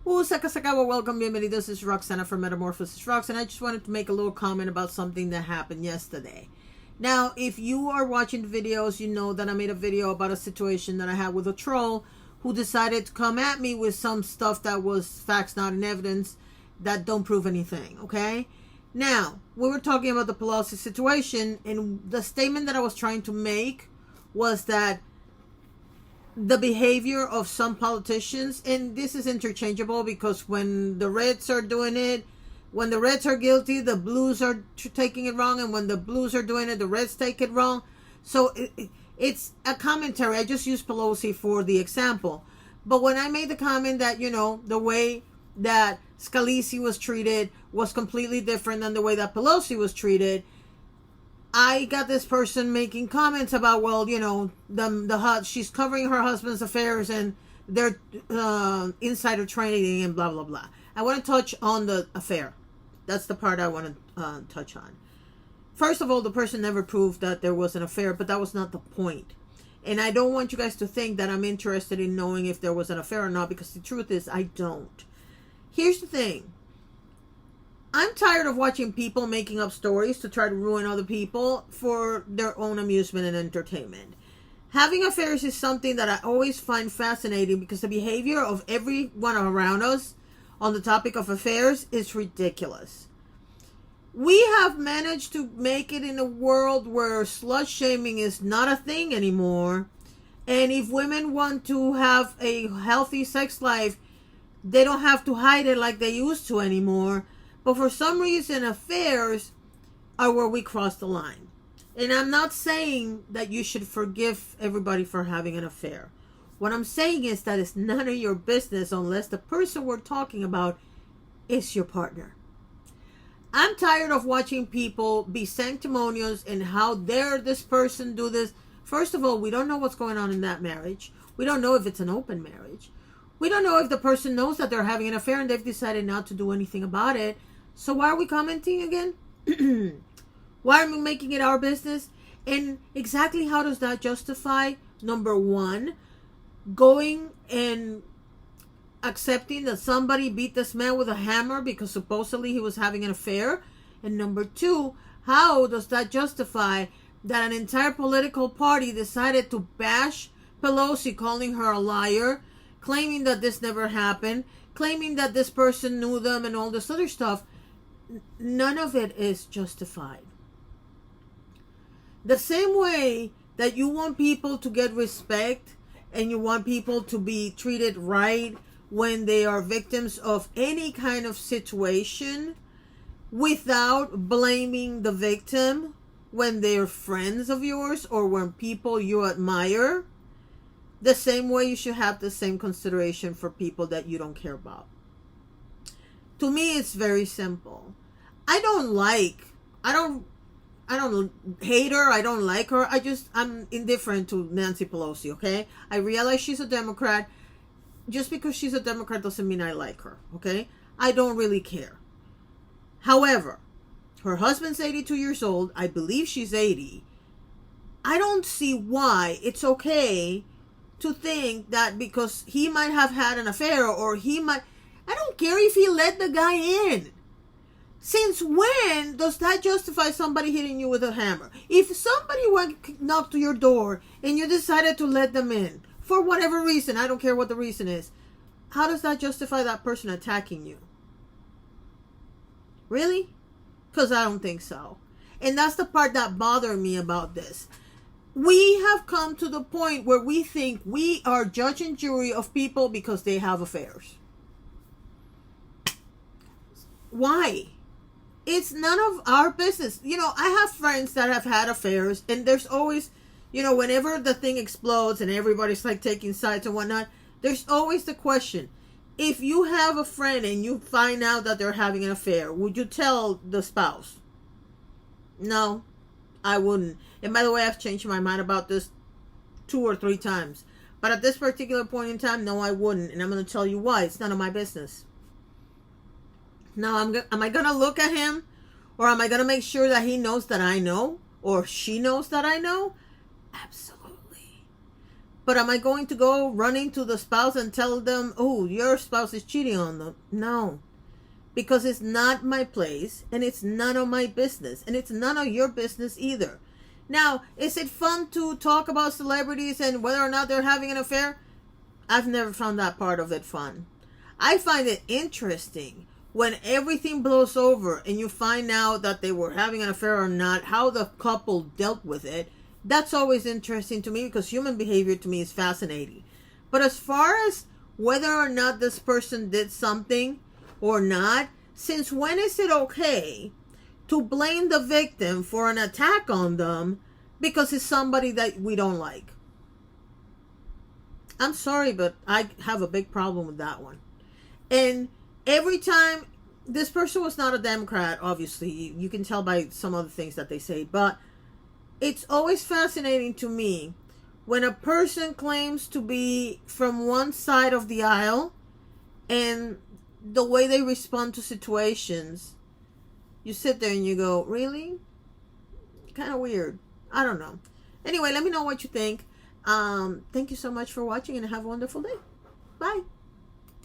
Sakawa, welcome, bienvenidos. This is Roxana from Metamorphosis Rocks, and I just wanted to make a little comment about something that happened yesterday. Now, if you are watching videos, you know that I made a video about a situation that I had with a troll who decided to come at me with some stuff that was facts, not in evidence, that don't prove anything, okay? Now, we were talking about the Pelosi situation, and the statement that I was trying to make was that the behavior of some politicians, and this is interchangeable because when the Reds are doing it, when the Reds are guilty, the Blues are taking it wrong, and when the Blues are doing it, the Reds take it wrong. So it's a commentary. I just used Pelosi for the example. But when I made the comment that, you know, the way that Scalise was treated was completely different than the way that Pelosi was treated, I got this person making comments about, well, you know, she's covering her husband's affairs and they're insider trading and blah, blah, blah. I want to touch on the affair. That's the part I want to touch on. First of all, the person never proved that there was an affair, but that was not the point. And I don't want you guys to think that I'm interested in knowing if there was an affair or not, because the truth is I don't. Here's the thing. I'm tired of watching people making up stories to try to ruin other people for their own amusement and entertainment. Having affairs is something that I always find fascinating because the behavior of everyone around us on the topic of affairs is ridiculous. We have managed to make it in a world where slut shaming is not a thing anymore. And if women want to have a healthy sex life, they don't have to hide it like they used to anymore. But for some reason, affairs are where we cross the line. And I'm not saying that you should forgive everybody for having an affair. What I'm saying is that it's none of your business unless the person we're talking about is your partner. I'm tired of watching people be sanctimonious and how dare this person do this. First of all, we don't know what's going on in that marriage. We don't know if it's an open marriage. We don't know if the person knows that they're having an affair and they've decided not to do anything about it. So why are we commenting again? Why are we making it our business? And exactly how does that justify, number one, going and accepting that somebody beat this man with a hammer because supposedly he was having an affair? And number two, how does that justify that an entire political party decided to bash Pelosi, calling her a liar, claiming that this never happened, claiming that this person knew them and all this other stuff? None of it is justified. The same way that you want people to get respect and you want people to be treated right when they are victims of any kind of situation without blaming the victim when they're friends of yours or when people you admire, the same way you should have the same consideration for people that you don't care about. To me, it's very simple. I don't hate her. I don't like her. I'm indifferent to Nancy Pelosi, okay? I realize she's a Democrat. Just because she's a Democrat doesn't mean I like her, okay? I don't really care. However, her husband's 82 years old. I believe she's 80. I don't see why it's okay to think that because he might have had an affair or I don't care if he let the guy in. Since when does that justify somebody hitting you with a hammer? If somebody knocked to your door and you decided to let them in, for whatever reason, I don't care what the reason is, how does that justify that person attacking you? Really? Because I don't think so. And that's the part that bothered me about this. We have come to the point where we think we are judge and jury of people because they have affairs. Why? It's none of our business. You know, I have friends that have had affairs, and there's always, you know, whenever the thing explodes and everybody's like taking sides and whatnot, there's always the question, if you have a friend and you find out that they're having an affair, would you tell the spouse? No, I wouldn't. And by the way, I've changed my mind about this 2 or 3 times. But at this particular point in time, no, I wouldn't. And I'm going to tell you why. It's none of my business. Now, am I going to look at him? Or am I going to make sure that he knows that I know? Or she knows that I know? Absolutely. But am I going to go running to the spouse and tell them, oh, your spouse is cheating on them? No. Because it's not my place, and it's none of my business, and it's none of your business either. Now, is it fun to talk about celebrities and whether or not they're having an affair? I've never found that part of it fun. I find it interesting when everything blows over and you find out that they were having an affair or not, how the couple dealt with it. That's always interesting to me because human behavior to me is fascinating. But as far as whether or not this person did something or not, since when is it okay to blame the victim for an attack on them because it's somebody that we don't like? I'm sorry, but I have a big problem with that one. And every time, this person was not a Democrat, obviously. You can tell by some of the things that they say. But it's always fascinating to me when a person claims to be from one side of the aisle and the way they respond to situations, you sit there and you go, really? Kind of weird. I don't know. Anyway, let me know what you think. Thank you so much for watching and have a wonderful day. Bye.